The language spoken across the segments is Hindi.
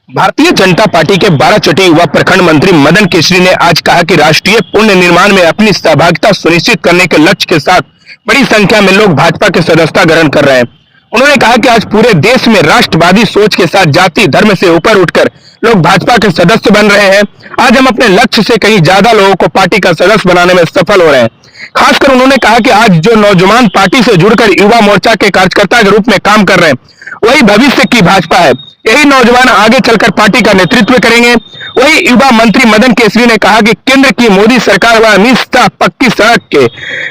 भारतीय जनता पार्टी के बाराचट्टी युवा प्रखंड मंत्री मदन केसरी ने आज कहा कि राष्ट्रीय पुण्य निर्माण में अपनी सहभागिता सुनिश्चित करने के लक्ष्य के साथ बड़ी संख्या में लोग भाजपा के सदस्यता ग्रहण कर रहे हैं। उन्होंने कहा कि आज पूरे देश में राष्ट्रवादी सोच के साथ जाति धर्म से ऊपर उठकर लोग भाजपा के सदस्य बन रहे हैं। आज हम अपने लक्ष्य से कहीं ज्यादा लोगों को पार्टी का सदस्य बनाने में सफल हो रहे हैं। खासकर उन्होंने कहा कि आज जो नौजवान पार्टी से जुड़कर युवा मोर्चा के कार्यकर्ता के रूप में काम कर रहे हैं, वही भविष्य की भाजपा है। यही नौजवान आगे चलकर पार्टी का नेतृत्व करेंगे। वही युवा मंत्री मदन केसरी ने कहा कि केंद्र की मोदी सरकार व अमित शाह पक्की सड़क के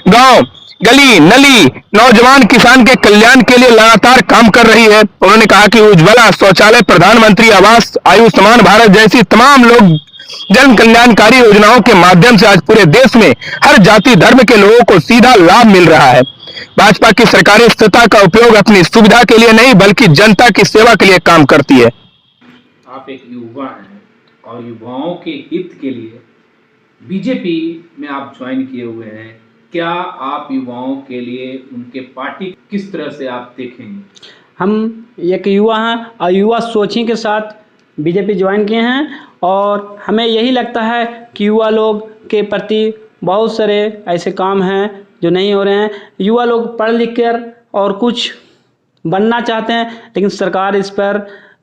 गांव गली नली नौजवान किसान के कल्याण के लिए लगातार काम कर रही है। उन्होंने कहा कि उज्ज्वला शौचालय, प्रधानमंत्री आवास, आयुष्मान भारत जैसी तमाम लोग जन कल्याणकारी योजनाओं के माध्यम से आज पूरे देश में हर जाति धर्म के लोगों को सीधा लाभ मिल रहा है। भाजपा की सरकारें सत्ता का उपयोग अपनी सुविधा के लिए नहीं बल्कि जनता की सेवा के लिए काम करती है। आप एक युवा हैं और युवाओं के हित के लिए बीजेपी में आप ज्वाइन किए हुए हैं। क्या आप युवाओं के लिए उनके पार्टी किस तरह से आप देखेंगे? हम एक युवा हैं और युवा सोची के साथ बीजेपी ज्वाइन किए हैं और हमें यही लगता है कि युवा लोग के प्रति बहुत सारे ऐसे काम हैं जो नहीं हो रहे हैं। युवा लोग पढ़ लिख कर और कुछ बनना चाहते हैं, लेकिन सरकार इस पर,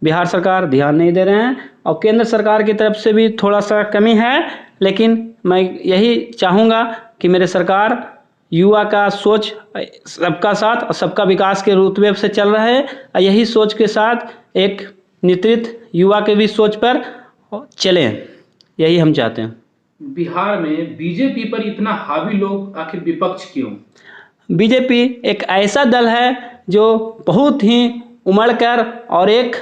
बिहार सरकार ध्यान नहीं दे रहे हैं और केंद्र सरकार की तरफ से भी थोड़ा सा कमी है। लेकिन मैं यही चाहूँगा कि मेरे सरकार युवा का सोच सबका साथ और सबका विकास के रुतबे से चल रहा है और यही सोच के साथ एक नेतृत्व युवा के भी सोच पर चलें, यही हम चाहते हैं। बिहार में बीजेपी पर इतना हावी लोग आखिर विपक्ष क्यों? बीजेपी एक ऐसा दल है जो बहुत ही उमड़ कर और एक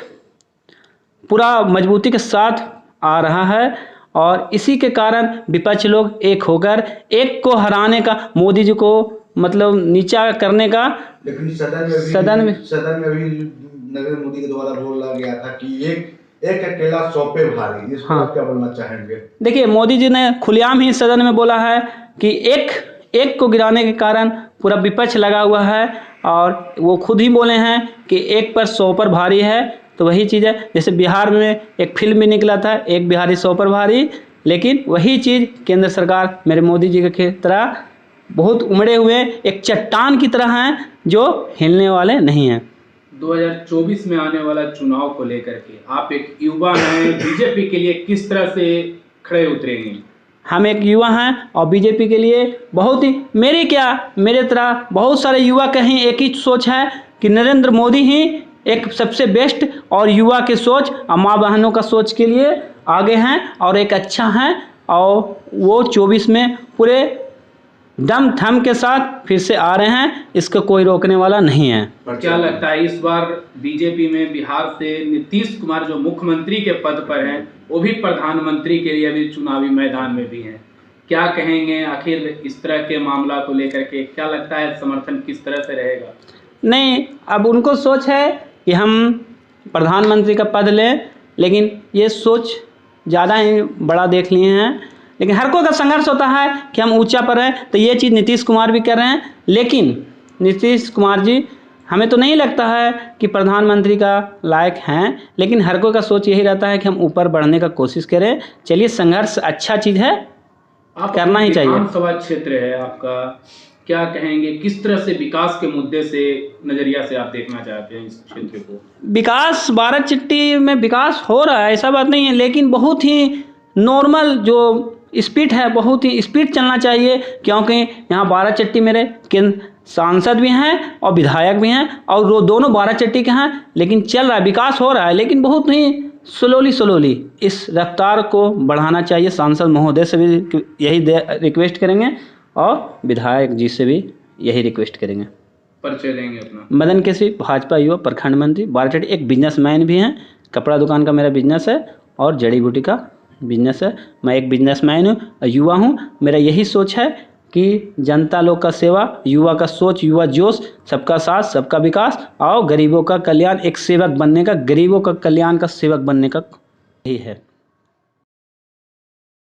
पूरा मजबूती के साथ आ रहा है और इसी के कारण विपक्ष लोग एक होकर एक को हराने का, मोदी जी को मतलब नीचा करने का, लेकिन सदन में भी नरेंद्र मोदी के द्वारा बोला गया था कि एक अकेला 100 पे भारी। इस पर क्या बोलना चाहेंगे? देखिए, मोदी जी ने खुलेआम ही सदन में बोला है कि एक को गिराने के कारण पूरा विपक्ष लगा हुआ है और वो खुद ही बोले हैं कि एक पर 100 पर भारी है। तो वही चीज़ है, जैसे बिहार में एक फिल्म भी निकला था, एक बिहारी 100 पर भारी, लेकिन वही चीज़ केंद्र सरकार मेरे मोदी जी के तरह बहुत उमड़े हुए एक चट्टान की तरह हैं जो हिलने वाले नहीं हैं। 2024 में आने वाला चुनाव को लेकर के आप एक युवा हैं, बीजेपी के लिए किस तरह से खड़े उतरेंगे? हम एक युवा हैं और बीजेपी के लिए बहुत ही, मेरे तरह बहुत सारे युवा का ही एक ही सोच है कि नरेंद्र मोदी ही एक सबसे बेस्ट और युवा के सोच और माँ बहनों का सोच के लिए आगे हैं और एक अच्छा हैं और वो 24 में पूरे दम थम के साथ फिर से आ रहे हैं। इसको कोई रोकने वाला नहीं है। क्या लगता है इस बार बीजेपी में बिहार से नीतीश कुमार जो मुख्यमंत्री के पद पर हैं, वो भी प्रधानमंत्री के लिए भी चुनावी मैदान में भी हैं? क्या कहेंगे आखिर इस तरह के मामला को लेकर के? क्या लगता है समर्थन किस तरह से रहेगा? नहीं, अब उनको सोच है कि हम प्रधानमंत्री का पद लें, लेकिन ये सोच ज़्यादा ही बड़ा देख लिए हैं। लेकिन हर कोई का संघर्ष होता है कि हम ऊंचा पर हैं, तो ये चीज़ नीतीश कुमार भी कर रहे हैं। लेकिन नीतीश कुमार जी हमें तो नहीं लगता है कि प्रधानमंत्री का लायक हैं, लेकिन हर कोई का सोच यही रहता है कि हम ऊपर बढ़ने का कोशिश करें। चलिए, संघर्ष अच्छा चीज़ है, करना ही चाहिए। विधानसभा क्षेत्र है आपका, क्या कहेंगे किस तरह से विकास के मुद्दे से नज़रिया से आप देखना चाहते हैं इस क्षेत्र को? विकास बाराचट्टी में विकास हो रहा है, ऐसा बात नहीं है, लेकिन बहुत ही नॉर्मल जो स्पीड है, बहुत ही स्पीड चलना चाहिए, क्योंकि यहाँ बाराचट्टी मेरे केंद्र सांसद भी हैं और विधायक भी हैं और वो दोनों बाराचट्टी के हैं। लेकिन चल रहा है, विकास हो रहा है, लेकिन बहुत ही स्लोली इस रफ्तार को बढ़ाना चाहिए। सांसद महोदय से भी यही रिक्वेस्ट करेंगे और विधायक जी से भी यही रिक्वेस्ट करेंगे। परिचय देंगे अपना? मदन केसरी, भाजपा युवा प्रखंड मंत्री बाराचट्टी। एक बिजनेसमैन भी हैं, कपड़ा दुकान का मेरा बिजनेस है और जड़ी बूटी का बिजनेस है। मैं एक बिजनेसमैन हूँ, युवा हूँ। मेरा यही सोच है कि जनता लोग का सेवा, युवा का सोच, युवा जोश, सबका साथ, सबका विकास और गरीबों का कल्याण, एक सेवक बनने का, गरीबों का कल्याण का सेवक बनने का यही है।